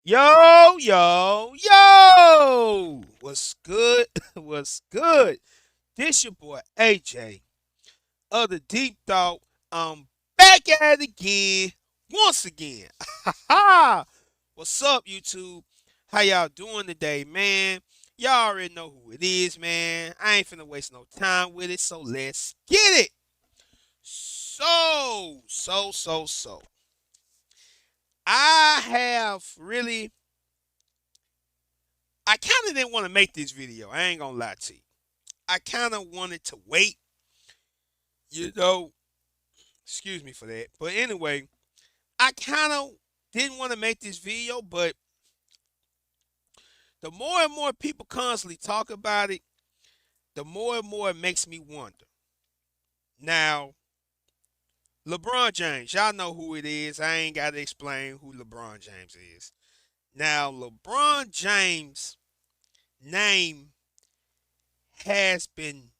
Yo, yo, yo! What's good? What's good? This your boy AJ of the Deep Thought. I'm back at it again, once again. What's up, YouTube? How y'all doing today, man? Y'all already know who it is, man. I ain't finna waste no time with it, so let's get it. So. I have really I kind of didn't want to make this video. I ain't gonna lie to you. I kind of wanted to wait, you know. Excuse me for that. But anyway, I kind of didn't want to make this video, but the more and more people constantly talk about it, the more and more it makes me wonder. Now, LeBron James, y'all know who it is. I ain't got to explain who LeBron James is. Now, LeBron James' name has been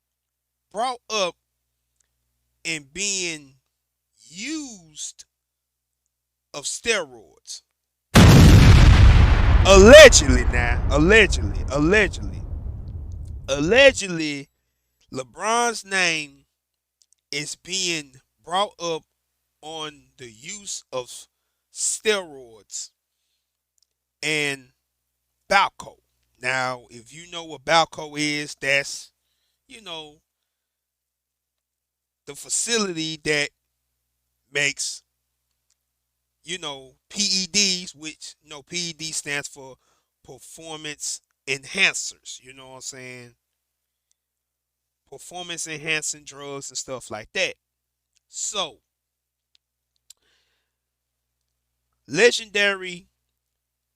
brought up in being used of steroids. Allegedly now, allegedly, LeBron's name is being brought up on the use of steroids and Balco. Now, if you know what Balco is, that's, you know, the facility that makes PEDs, which PED stands for performance enhancers. You know what I'm saying? Performance enhancing drugs and stuff like that. So, legendary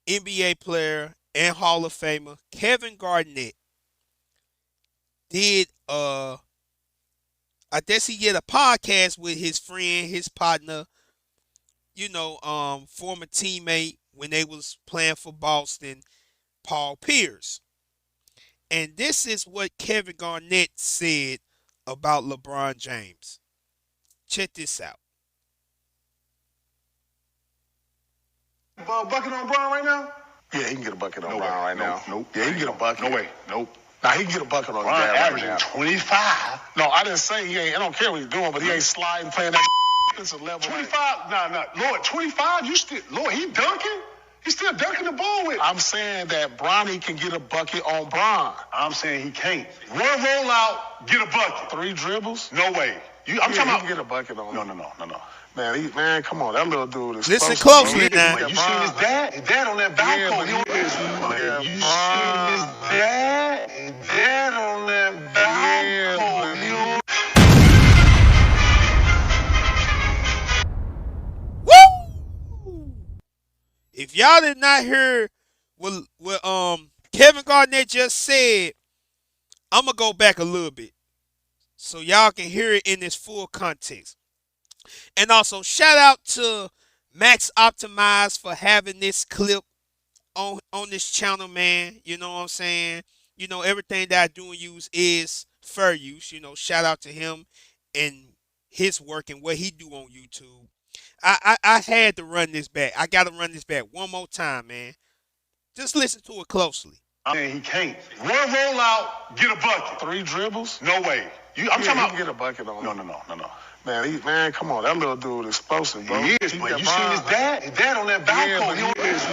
NBA player and Hall of Famer Kevin Garnett did I guess he did a podcast with his friend, his partner, former teammate when they was playing for Boston, Paul Pierce. And this is what Kevin Garnett said about LeBron James. Check this out. Bucket on Brown right now? Yeah, he can get a bucket on Brown right now. Nope. Yeah, he can get a bucket. No way. Nope. Nah, he can get a bucket on Brown averaging 25. No, I didn't say he ain't. I don't care what he's doing, but he ain't sliding, playing that defensive level. 25? Nah. Lord, 25? Lord, he dunking? He's still dunking the ball with. I'm saying that Bronny can get a bucket on Bron. I'm saying he can't. One rollout, get a bucket. 3 dribbles? No way. I'm talking about. He can get a bucket on. No. Man, come on. That little dude is. Listen closely now. You seen his dad? His dad on that balcony. You seen his dad? His dad on that balcony. Woo! If y'all did not hear what Kevin Garnett just said, I'm gonna go back a little bit so y'all can hear it in its full context. And also shout out to Max Optimize for having this clip on this channel, man. You know what I'm saying? Everything that I do and use is fair use. Shout out to him and his work and what he do on YouTube. I had to run this back. I gotta run this back one more time, man. Just listen to it closely. I mean, he can't. One rollout, get a bucket. 3 dribbles? No way. I'm talking about. He can get a bucket on. No. Man, come on. That little dude is explosive, bro. He is, but you seen his dad? His dad on that balcony. You seen his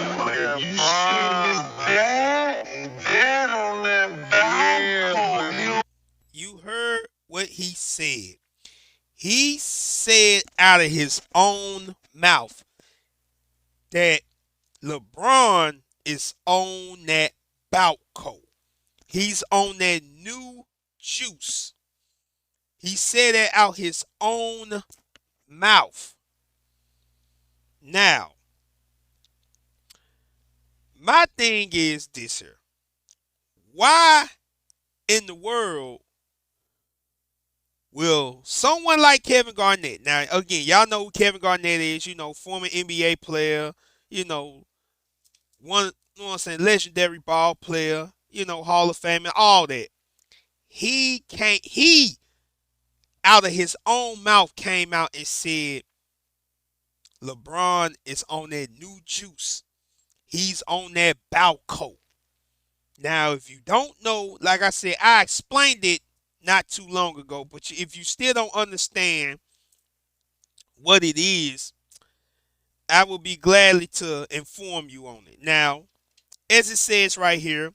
dad? His dad on that balcony. You heard what he said. He said out of his own mouth that LeBron is on that Balco. He's on that new juice. He said that out his own mouth. Now, my thing is this here. Why in the world will someone like Kevin Garnett, now again, y'all know who Kevin Garnett is, former NBA player, one, legendary ball player, Hall of Fame, all that. He out of his own mouth came out and said LeBron is on that new juice. He's on that Balco. Now, if you don't know, like I said, I explained it not too long ago, but if you still don't understand what it is, I will be gladly to inform you on it. Now, as it says right here,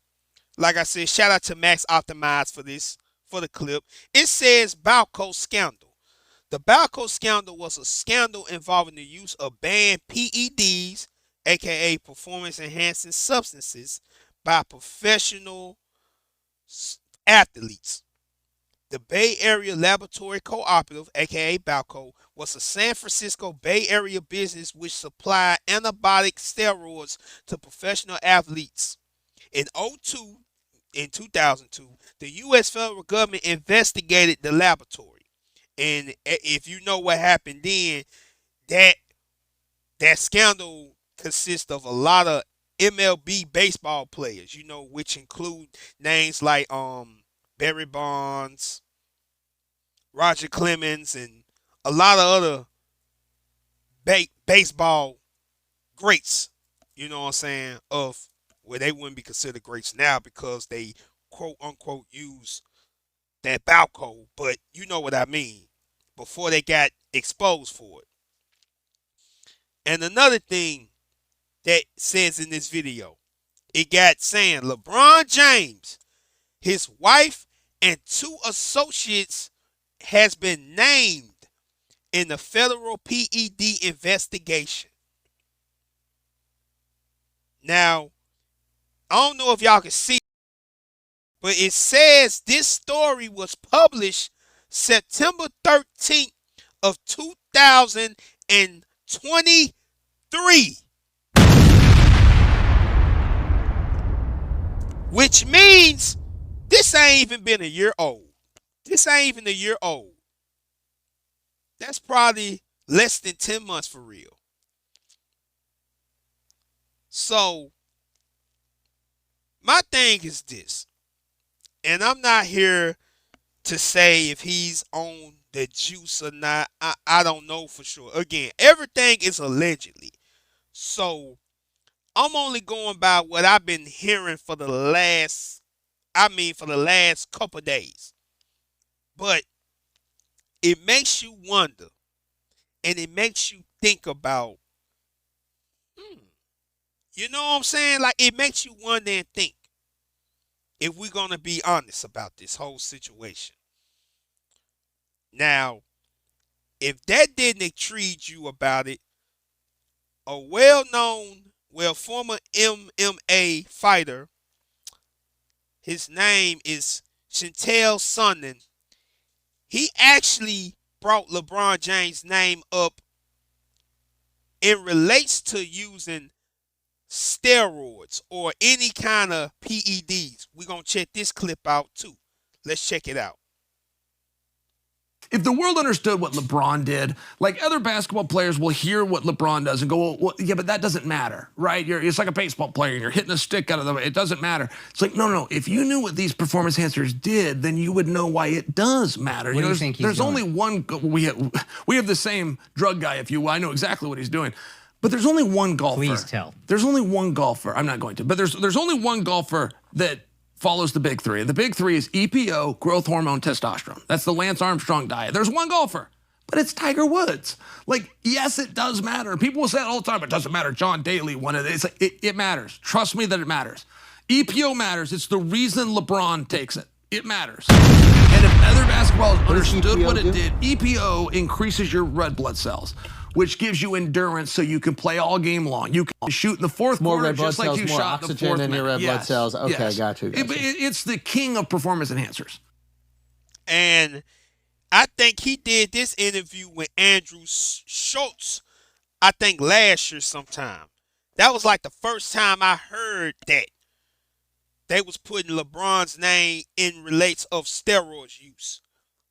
like I said, shout out to Max Optimize for the clip. It says Balco scandal. The Balco scandal was a scandal involving the use of banned PEDs, aka performance enhancing substances, by professional athletes. The Bay Area Laboratory Cooperative, aka Balco, was a San Francisco Bay Area business which supplied anabolic steroids to professional athletes. In 2002, the U.S. federal government investigated the laboratory. And if you know what happened then, that that scandal consists of a lot of MLB baseball players, which include names like Barry Bonds, Roger Clemens, and a lot of other baseball greats, you know what I'm saying, of where they wouldn't be considered greats now because they quote unquote use that Balco, but you know what I mean, before they got exposed for it. And another thing that says in this video, it got saying LeBron James, his wife, and 2 associates has been named in the federal PED investigation. Now, I don't know if y'all can see, but it says this story was published September 13th of 2023. Which means this ain't even been a year old. This ain't even a year old. That's probably less than 10 months for real. So, my thing is this, and I'm not here to say if he's on the juice or not. I don't know for sure. Again, everything is allegedly. So, I'm only going by what I've been hearing for the last couple days. But it makes you wonder, and it makes you think about, you know what I'm saying? Like, it makes you wonder and think, if we're going to be honest about this whole situation. Now, if that didn't intrigue you about it, a former MMA fighter, his name is Chantel Sonnen, he actually brought LeBron James' name up in relates to using steroids or any kind of PEDs. We're going to check this clip out too. Let's check it out. If the world understood what LeBron did, like other basketball players will hear what LeBron does and go, well, yeah, but that doesn't matter, right? It's like a baseball player and you're hitting a stick out of the way. It doesn't matter. It's like, no. If you knew what these performance enhancers did, then you would know why it does matter. What do you think he's There's doing? only one, we have the same drug guy, if you will. I know exactly what he's doing. But there's only one golfer. Please tell. There's only one golfer. I'm not going to. But there's only one golfer that follows the big 3. The big 3 is EPO, growth hormone, testosterone. That's the Lance Armstrong diet. There's one golfer, but it's Tiger Woods. Like, yes, it does matter. People will say it all the time, it doesn't matter. John Daly won it. It's like, it matters. Trust me that it matters. EPO matters. It's the reason LeBron takes it. It matters. And if other basketballers understood what it did, EPO increases your red blood cells, which gives you endurance so you can play all game long. You can shoot in the fourth More quarter red blood just like cells, you more shot in the oxygen fourth in your minute. red blood cells. Okay, got you. It's the king of performance enhancers. And I think he did this interview with Andrew Schultz, I think last year sometime. That was like the first time I heard that they was putting LeBron's name in relates of steroids use.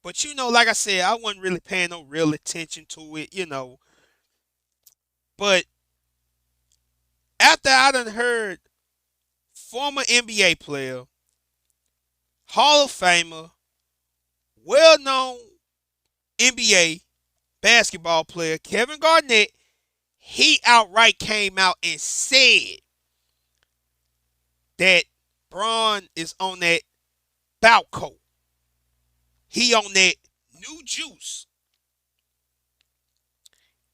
But like I said, I wasn't really paying no real attention to it, But after I done heard former NBA player, Hall of Famer, well-known NBA basketball player Kevin Garnett, he outright came out and said that Bron is on that Balco. He on that new juice.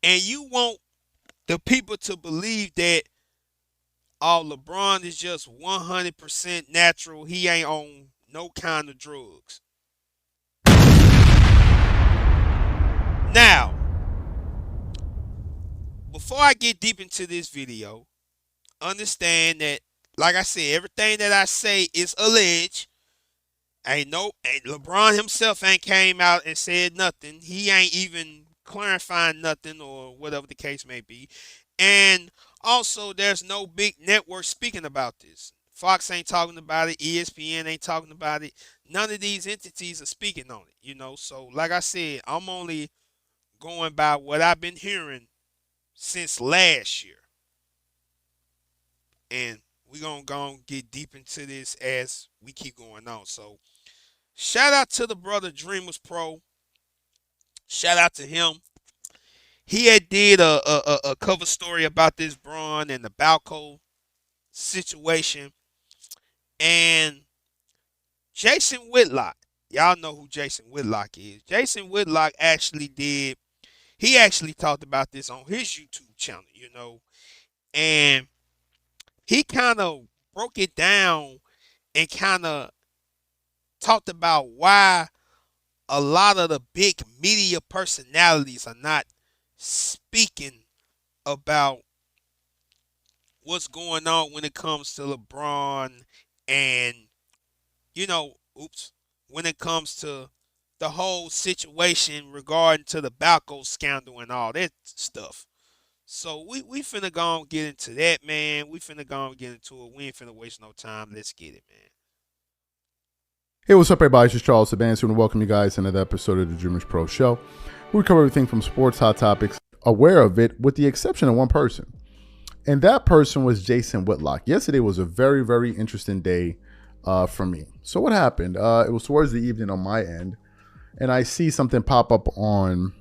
And you want the people to believe that LeBron is just 100% natural. He ain't on no kind of drugs. Now, before I get deep into this video, understand that, like I said, everything that I say is alleged. Ain't LeBron himself ain't came out and said nothing. He ain't even clarifying nothing or whatever the case may be. And also, there's no big network speaking about this. Fox ain't talking about it. ESPN ain't talking about it. None of these entities are speaking on it, So, like I said, I'm only going by what I've been hearing since last year. And we're going to go and get deep into this as we keep going on. So, shout out to the brother dreamerspro. Shout out to him. He had did a cover story about this Bron and the Balco situation. And Jason Whitlock, y'all know who Jason Whitlock is. Jason Whitlock he actually talked about this on his YouTube channel, and he kind of broke it down and kind of talked about why a lot of the big media personalities are not speaking about what's going on when it comes to LeBron and, when it comes to the whole situation regarding to the Balco scandal and all that stuff. So we finna go and get into that, man. We finna go and get into it. We ain't finna waste no time. Let's get it, man. Hey, what's up, everybody? It's Charles Saban. So I want to welcome you guys to another episode of the Dreamers Pro Show. We cover everything from sports, hot topics, aware of it, with the exception of one person. And that person was Jason Whitlock. Yesterday was a very, very interesting day for me. So what happened? It was towards the evening on my end, and I see something pop up on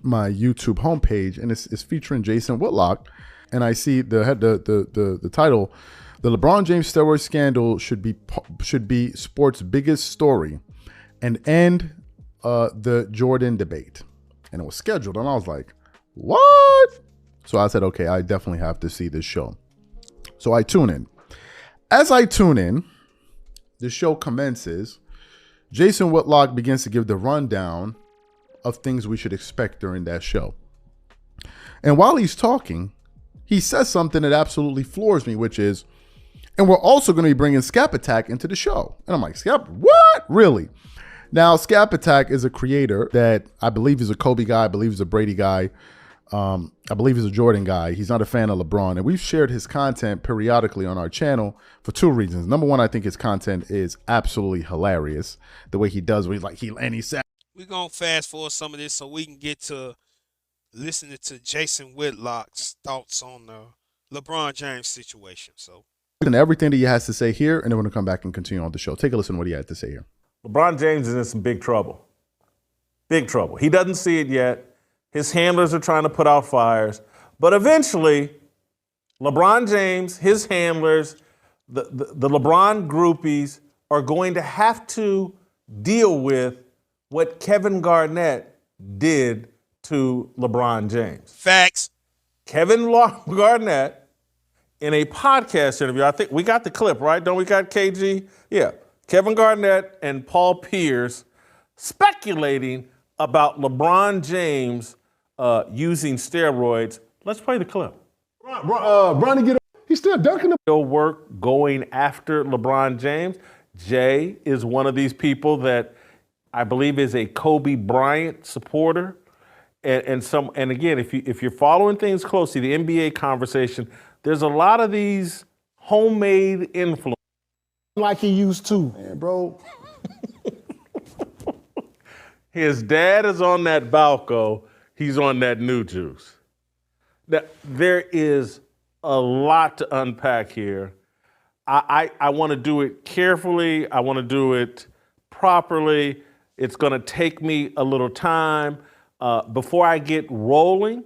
my YouTube homepage, and it's featuring Jason Whitlock. And I see the title: "The LeBron James steroid scandal should be sports' biggest story, and end the Jordan debate." And it was scheduled, and I was like, "What?" So I said, "Okay, I definitely have to see this show." So I tune in. As I tune in, the show commences. Jason Whitlock begins to give the rundown of things we should expect during that show. And while he's talking, he says something that absolutely floors me, which is, "And we're also going to be bringing Scap Attack into the show." And I'm like, Scap, what? Really? Now, Scap Attack is a creator that I believe is a Kobe guy. I believe he's a Brady guy. I believe he's a Jordan guy. He's not a fan of LeBron. And we've shared his content periodically on our channel for two reasons. Number one, I think his content is absolutely hilarious. The way he does, where he said, We're going to fast forward some of this so we can get to listening to Jason Whitlock's thoughts on the LeBron James situation. So, and everything that he has to say here, and then we're going to come back and continue on the show. Take a listen to what he had to say here. LeBron James is in some big trouble. Big trouble. He doesn't see it yet. His handlers are trying to put out fires. But eventually, LeBron James, his handlers, the LeBron groupies are going to have to deal with what Kevin Garnett did to LeBron James. Facts. Kevin Garnett, in a podcast interview, I think we got the clip, right? Don't we got KG? Yeah. Kevin Garnett and Paul Pierce speculating about LeBron James using steroids. Let's play the clip. Bronny, get up. He's still dunking. Still work going after LeBron James. Jay is one of these people that I believe is a Kobe Bryant supporter. And again, if you're following things closely, the NBA conversation, there's a lot of these homemade influence. Like he used to. Man, bro. His dad is on that Balco. He's on that new juice. There is a lot to unpack here. I want to do it carefully. I want to do it properly. It's going to take me a little time. Before I get rolling,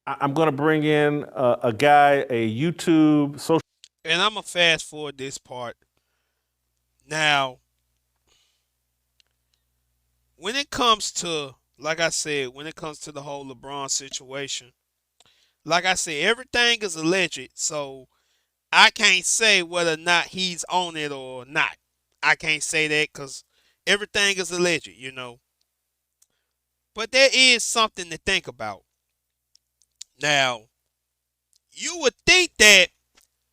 I'm going to bring in a guy, a YouTube social. And I'm going to fast forward this part. Now, when it comes to, like I said, when it comes to the whole LeBron situation, like I said, everything is alleged. So I can't say whether or not he's on it or not. I can't say that because everything is alleged, you know. But there is something to think about. Now, you would think that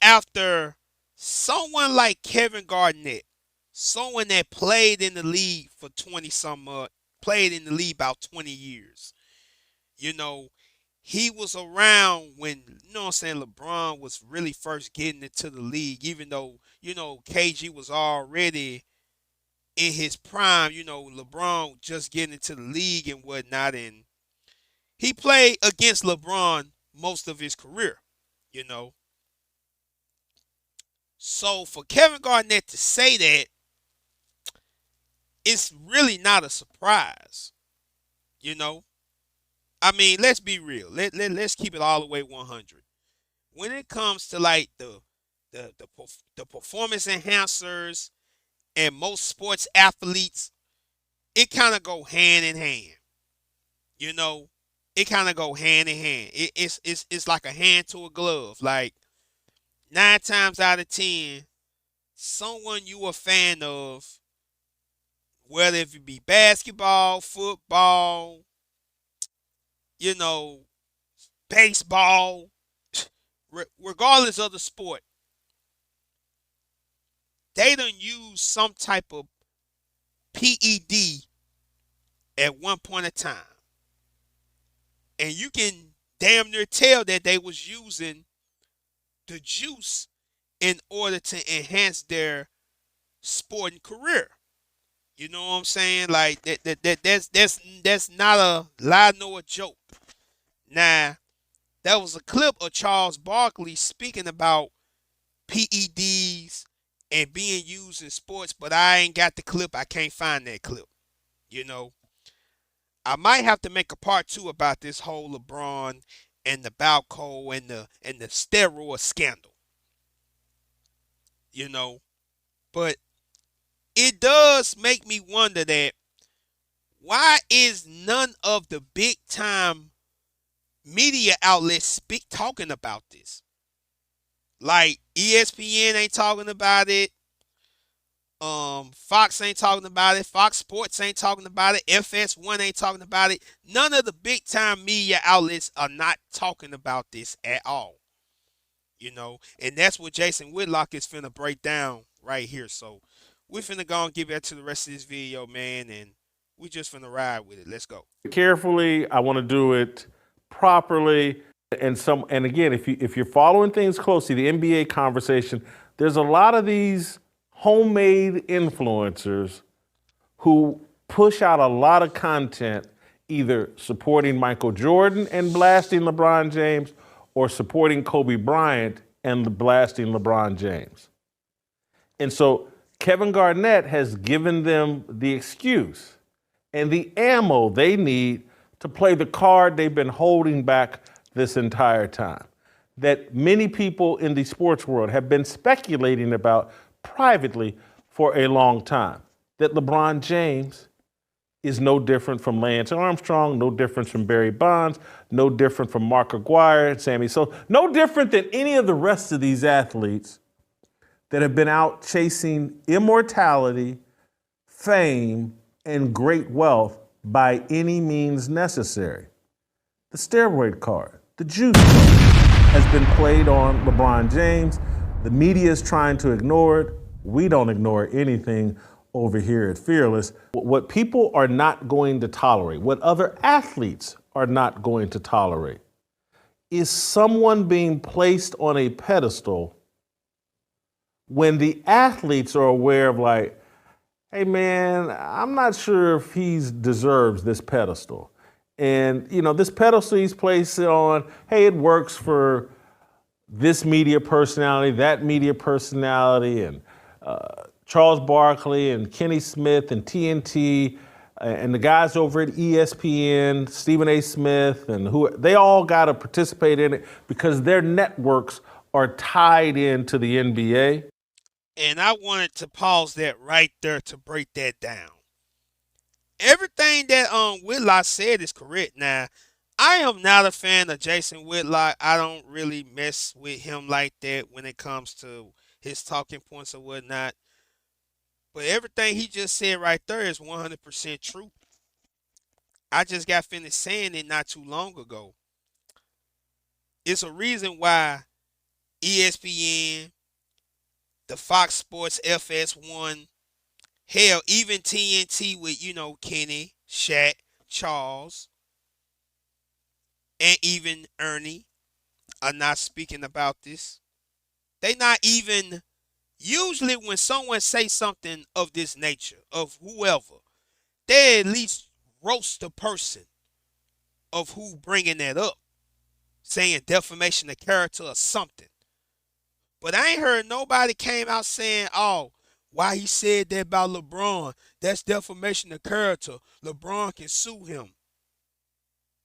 after someone like Kevin Garnett, someone that played in the league for 20 some played in the league about 20 years, you know, he was around when, you know what I'm saying, LeBron was really first getting into the league, even though, you know, KG was already in his prime, you know, LeBron just getting into the league and whatnot. And he played against LeBron most of his career, you know. So for Kevin Garnett to say that, it's really not a surprise, you know. I mean, let's be real. Let's keep it all the way 100. When it comes to like the performance enhancers and most sports athletes, it kind of go hand in hand. You know, it kind of go hand in hand. It's like a hand to a glove. Like 9 times out of 10, someone you a fan of, whether if it be basketball, football, you know, baseball, regardless of the sport, they done use some type of PED at one point in time. And you can damn near tell that they was using the juice in order to enhance their sporting career. You know what I'm saying? Like that's not a lie nor a joke. Now, that was a clip of Charles Barkley speaking about PEDs and being used in sports, but I ain't got the clip. I can't find that clip. You know, I might have to make a part 2 about this whole LeBron and the Balco and the steroid scandal. You know, but it does make me wonder that why is none of the big time media outlets talking about this? Like ESPN ain't talking about it. Fox ain't talking about it. Fox Sports ain't talking about it. FS1 ain't talking about it. None of the big time media outlets are not talking about this at all. You know, and that's what Jason Whitlock is finna break down right here. So we finna go and get back to the rest of this video, man, and we just finna ride with it. Let's go. Carefully, I want to do it properly. And again, if you're following things closely, the NBA conversation, there's a lot of these homemade influencers who push out a lot of content, either supporting Michael Jordan and blasting LeBron James, or supporting Kobe Bryant and blasting LeBron James. And so Kevin Garnett has given them the excuse and the ammo they need to play the card they've been holding back this entire time, that many people in the sports world have been speculating about privately for a long time, that LeBron James is no different from Lance Armstrong, no different from Barry Bonds, no different from Mark Aguirre and Sammy Sosa, no different than any of the rest of these athletes that have been out chasing immortality, fame, and great wealth by any means necessary. The steroid card, the juice has been played on LeBron James. The media is trying to ignore it. We don't ignore anything over here at Fearless. What people are not going to tolerate, what other athletes are not going to tolerate, is someone being placed on a pedestal when the athletes are aware of, like, hey man, I'm not sure if he deserves this pedestal. And, you know, this pedestal he's placed on, hey, it works for this media personality, that media personality, and Charles Barkley and Kenny Smith and TNT and the guys over at ESPN, Stephen A. Smith, and who they all got to participate in it because their networks are tied into the NBA. And I wanted to pause that right there to break that down. Everything that Whitlock said is correct. Now, I am not a fan of Jason Whitlock. I don't really mess with him like that when it comes to his talking points or whatnot. But everything he just said right there is 100% true. I just got finished saying it not too long ago. It's a reason why ESPN, the Fox Sports FS1, hell, even TNT with, Kenny, Shaq, Charles, and even Ernie are not speaking about this. They not even, usually when someone say something of this nature, of whoever, they at least roast the person of who bringing that up, saying defamation of character or something. But I ain't heard nobody came out saying, oh, why he said that about LeBron, that's defamation of character. LeBron can sue him.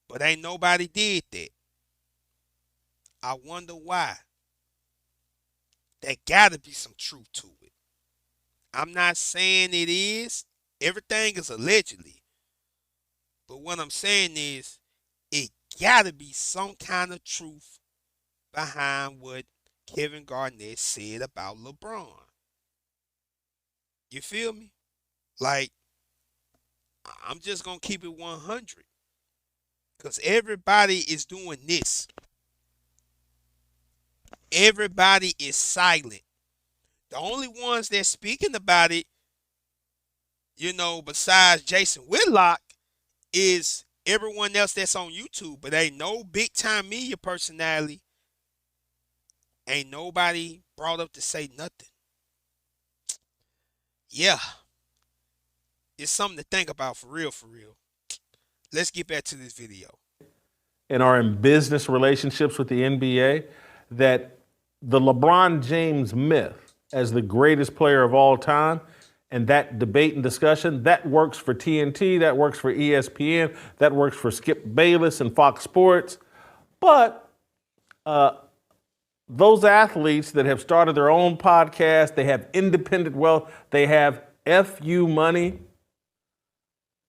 But ain't nobody did that. I wonder why. There gotta be some truth to it. I'm not saying it is. Everything is allegedly. But what I'm saying is, it gotta be some kind of truth behind what Kevin Garnett said about LeBron. You feel me? Like, I'm just gonna keep it 100. Because everybody is doing this. Everybody is silent. The only ones that's speaking about it, besides Jason Whitlock, is everyone else that's on YouTube. But ain't no big time media personality. Ain't nobody brought up to say nothing. Yeah. It's something to think about for real, for real. Let's get back to this video. And are in business relationships with the NBA, that the LeBron James myth as the greatest player of all time, and that debate and discussion, that works for TNT, that works for ESPN, that works for Skip Bayless and Fox Sports. But those athletes that have started their own podcast, they have independent wealth, they have FU money,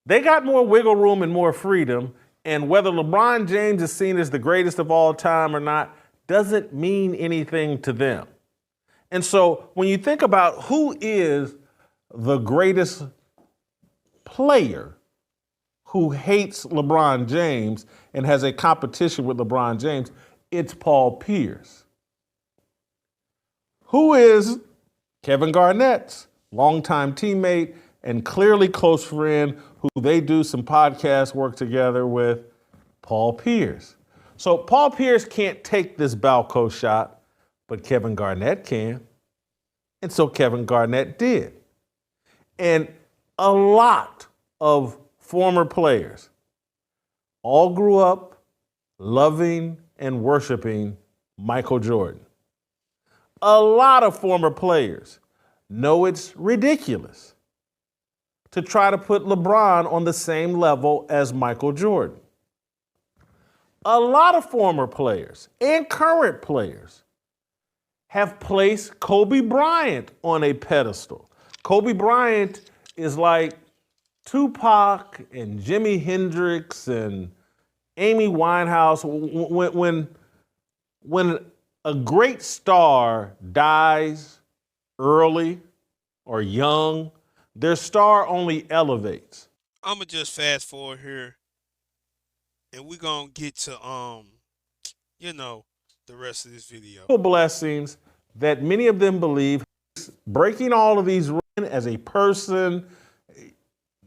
they got more wiggle room and more freedom. And whether LeBron James is seen as the greatest of all time or not doesn't mean anything to them. And so when you think about who is the greatest player who hates LeBron James and has a competition with LeBron James, it's Paul Pierce. Who is Kevin Garnett's longtime teammate and clearly close friend who they do some podcast work together with? Paul Pierce. So Paul Pierce can't take this Balco shot, but Kevin Garnett can. And so Kevin Garnett did. And a lot of former players all grew up loving and worshiping Michael Jordan. A lot of former players know it's ridiculous to try to put LeBron on the same level as Michael Jordan. A lot of former players and current players have placed Kobe Bryant on a pedestal. Kobe Bryant is like Tupac and Jimi Hendrix and Amy Winehouse. When a great star dies early or young, their star only elevates. I'm going to just fast forward here. And we're going to get to, the rest of this video. Blessings that many of them believe breaking all of these rules as a person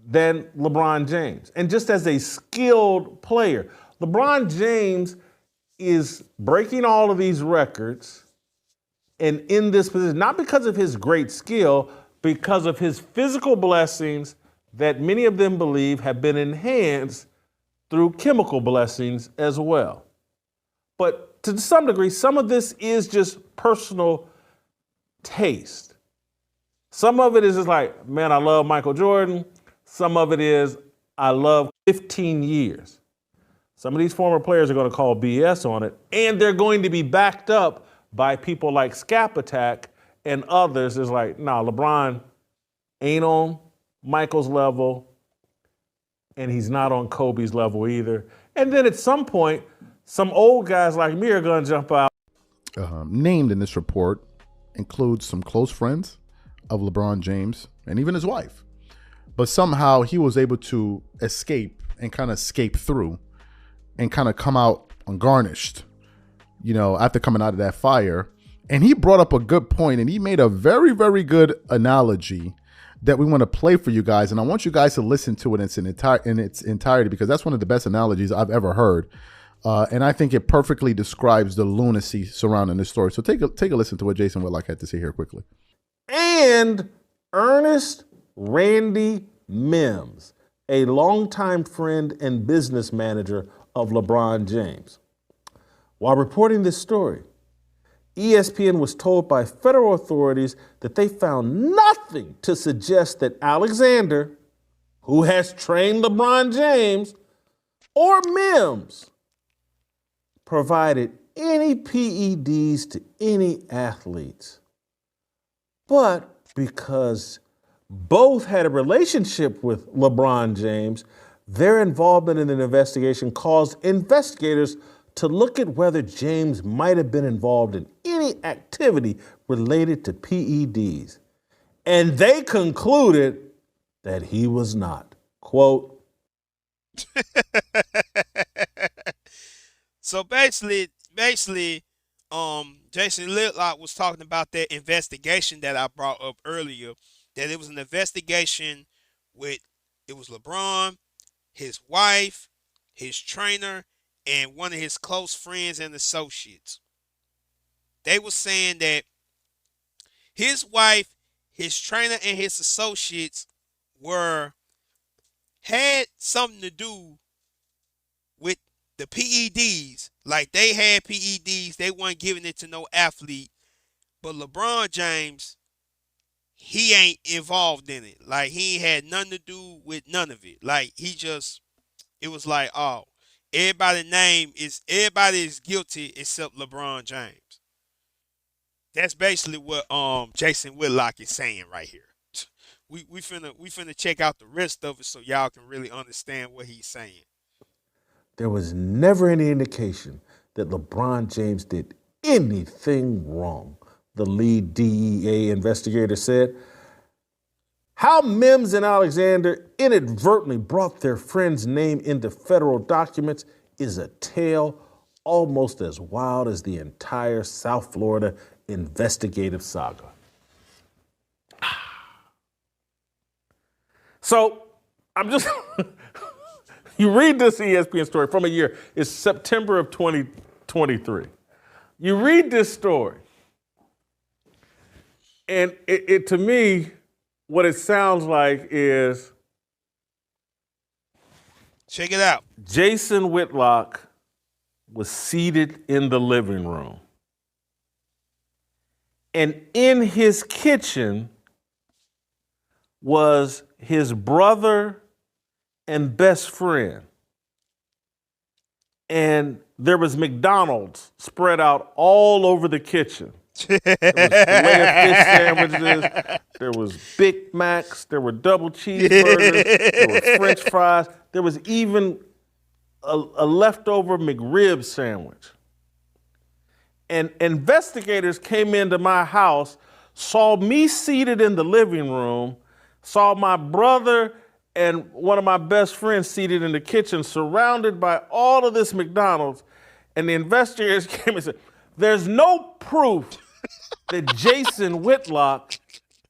than LeBron James. And just as a skilled player, LeBron James is breaking all of these records and in this position, not because of his great skill, because of his physical blessings that many of them believe have been enhanced through chemical blessings as well. But to some degree, some of this is just personal taste. Some of it is just like, man, I love Michael Jordan. Some of it is, I love 15 years. Some of these former players are going to call BS on it, and they're going to be backed up by people like Scap Attack and others is like, nah, LeBron ain't on Michael's level, and he's not on Kobe's level either. And then at some point, some old guys like me are going to jump out. Named in this report includes some close friends of LeBron James and even his wife. But somehow he was able to escape and kind of escape through and kind of come out ungarnished, after coming out of that fire. And he brought up a good point, and he made a very, very good analogy that we want to play for you guys. And I want you guys to listen to it in its entirety, because that's one of the best analogies I've ever heard. And I think it perfectly describes the lunacy surrounding this story. So take a listen to what Jason Whitlock had to say here quickly. And Ernest Randy Mims, a longtime friend and business manager of LeBron James. While reporting this story, ESPN was told by federal authorities that they found nothing to suggest that Alexander, who has trained LeBron James, or Mims, provided any PEDs to any athletes. But because both had a relationship with LeBron James, their involvement in an investigation caused investigators to look at whether James might have been involved in any activity related to PEDs. And they concluded that he was not. Quote. So basically, Jason Whitlock was talking about that investigation that I brought up earlier, that it was an investigation it was LeBron, his wife, his trainer, and one of his close friends and associates. They were saying that his wife, his trainer, and his associates had something to do with the PEDs. Like, they had PEDs, they weren't giving it to no athlete. But LeBron James, he ain't involved in it. Like, he ain't had nothing to do with none of it. Like, it was like, oh, everybody is guilty except LeBron James. That's basically what Jason Whitlock is saying right here. We finna check out the rest of it so y'all can really understand what he's saying. There was never any indication that LeBron James did anything wrong, the lead DEA investigator said. How Mims and Alexander inadvertently brought their friend's name into federal documents is a tale almost as wild as the entire South Florida investigative saga. So I'm just, you read this ESPN story from a year, it's September of 2023. You read this story, and it to me, what it sounds like is, check it out. Jason Whitlock was seated in the living room. And in his kitchen was his brother and best friend. And there was McDonald's spread out all over the kitchen. There was filet-o-fish sandwiches, there was Big Macs, there were double cheeseburgers, there were French fries, there was even a leftover McRib sandwich. And investigators came into my house, saw me seated in the living room, saw my brother and one of my best friends seated in the kitchen, surrounded by all of this McDonald's. And the investigators came and said, there's no proof that Jason Whitlock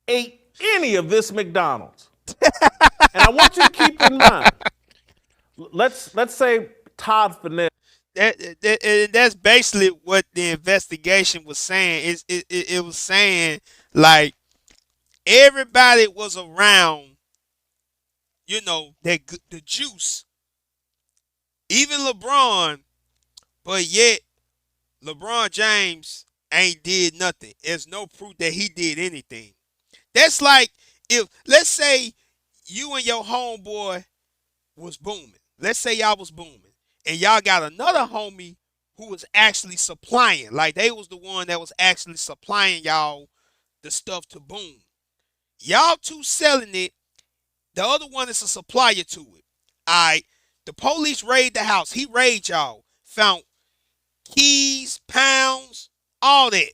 ate any of this McDonald's. And I want you to keep in mind, let's say Todd Finesse. That's basically what the investigation was saying. It was saying, like, everybody was around, the juice. Even LeBron, but yet LeBron James ain't did nothing. There's no proof that he did anything. That's like if, let's say, you and your homeboy was booming. Let's say y'all was booming. And y'all got another homie who was actually supplying. Like they was the one that was actually supplying y'all the stuff to boom. Y'all two selling it. The other one is a supplier to it. Alright. The police raid the house. He raid y'all. Found keys, pounds, all that.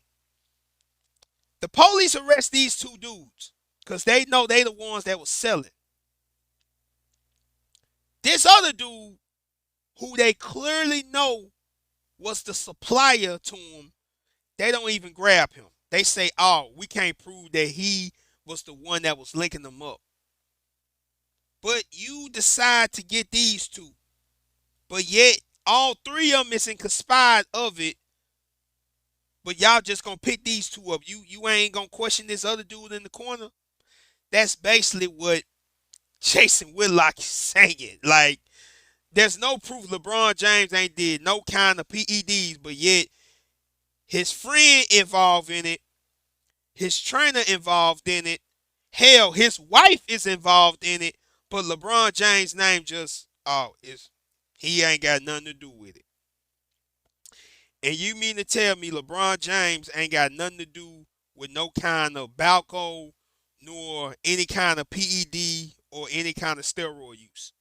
The police arrest these two dudes because they know they the ones that was selling. This other dude, who they clearly know was the supplier to him, they don't even grab him. They say, oh, we can't prove that he was the one that was linking them up. But you decide to get these two. But yet, all three of them is in conspired of it. But y'all just gonna pick these two up. You ain't gonna question this other dude in the corner. That's basically what Jason Whitlock is saying. Like, there's no proof LeBron James ain't did no kind of PEDs, but yet his friend involved in it, his trainer involved in it, hell, his wife is involved in it, but LeBron James' name just, he ain't got nothing to do with it. And you mean to tell me LeBron James ain't got nothing to do with no kind of Balco, nor any kind of PED or any kind of steroid use?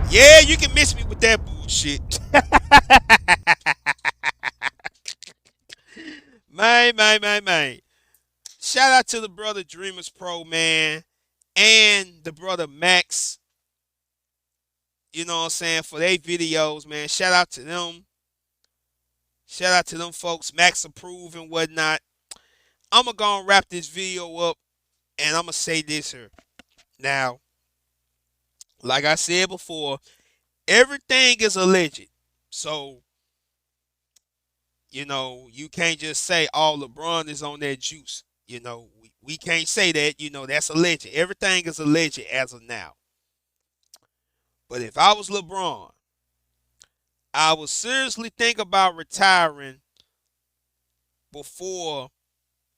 Yeah, you can miss me with that bullshit. Man. Shout out to the brother Dreamers Pro, man, and the brother Max. You know what I'm saying, for their videos, man. Shout out to them. Shout out to them folks, Max Approve and whatnot. I'm going to go and wrap this video up, and I'm going to say this here. Now, like I said before, everything is alleged. So, you know, you can't just say, oh, LeBron is on that juice. You know, we can't say that. You know, that's alleged. Everything is alleged as of now. But if I was LeBron, I would seriously think about retiring before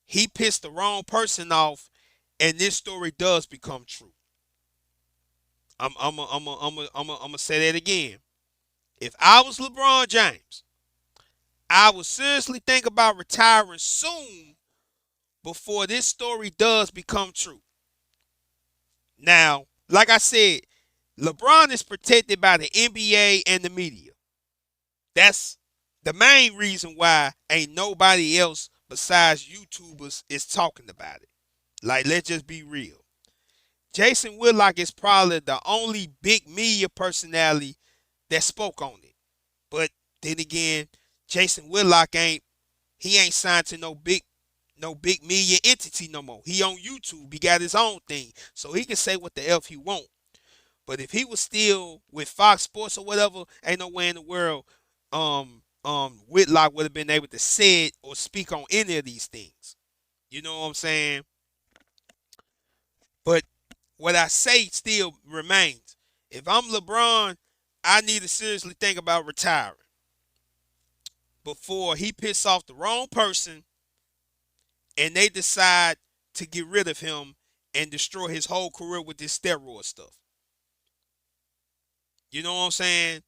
he pissed the wrong person off and this story does become true. I'm gonna say that again. If I was LeBron James, I would seriously think about retiring soon before this story does become true. Now, like I said, LeBron is protected by the NBA and the media. That's the main reason why ain't nobody else besides YouTubers is talking about it. Like, let's just be real. Jason Whitlock is probably the only big media personality that spoke on it. But then again, Jason Whitlock ain't signed to no big media entity no more. He on YouTube. He got his own thing. So he can say what the F he want. But if he was still with Fox Sports or whatever, ain't no way in the world Whitlock would have been able to say it or speak on any of these things. You know what I'm saying? But what I say still remains. If I'm LeBron, I need to seriously think about retiring before he piss off the wrong person and they decide to get rid of him and destroy his whole career with this steroid stuff. You know what I'm saying?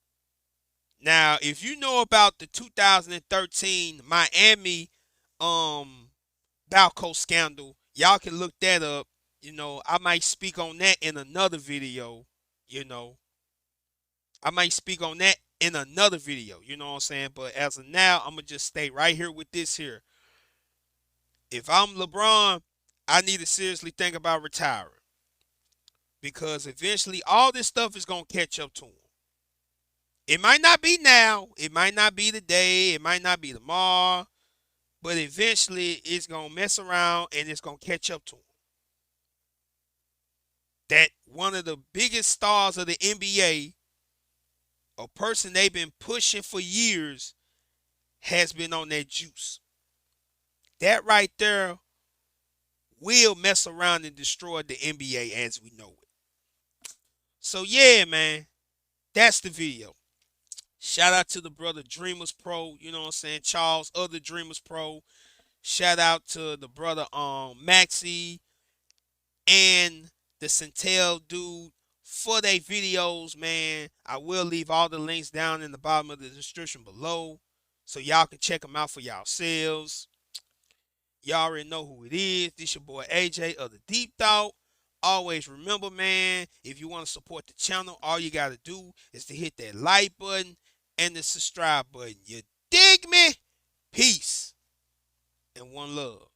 Now, if you know about the 2013 Miami Balco scandal, y'all can look that up. You know, I might speak on that in another video, you know. I might speak on that in another video, you know what I'm saying? But as of now, I'm going to just stay right here with this here. If I'm LeBron, I need to seriously think about retiring. Because eventually all this stuff is going to catch up to him. It might not be now. It might not be today. It might not be tomorrow. But eventually it's going to mess around and it's going to catch up to him. That one of the biggest stars of the NBA, a person they've been pushing for years, has been on that juice. That right there will mess around and destroy the NBA as we know it. So yeah, man, that's the video. Shout out to the brother Dreamers Pro, you know what I'm saying? Charles, other Dreamers Pro. Shout out to the brother Maxie and the Centel dude for their videos, man. I will leave all the links down in the bottom of the description below so y'all can check them out for yourselves. Y'all already know who it is. This your boy AJ of the Deep Thought. Always remember, man, if you want to support the channel, all you got to do is to hit that like button and the subscribe button. You dig me? Peace and one love.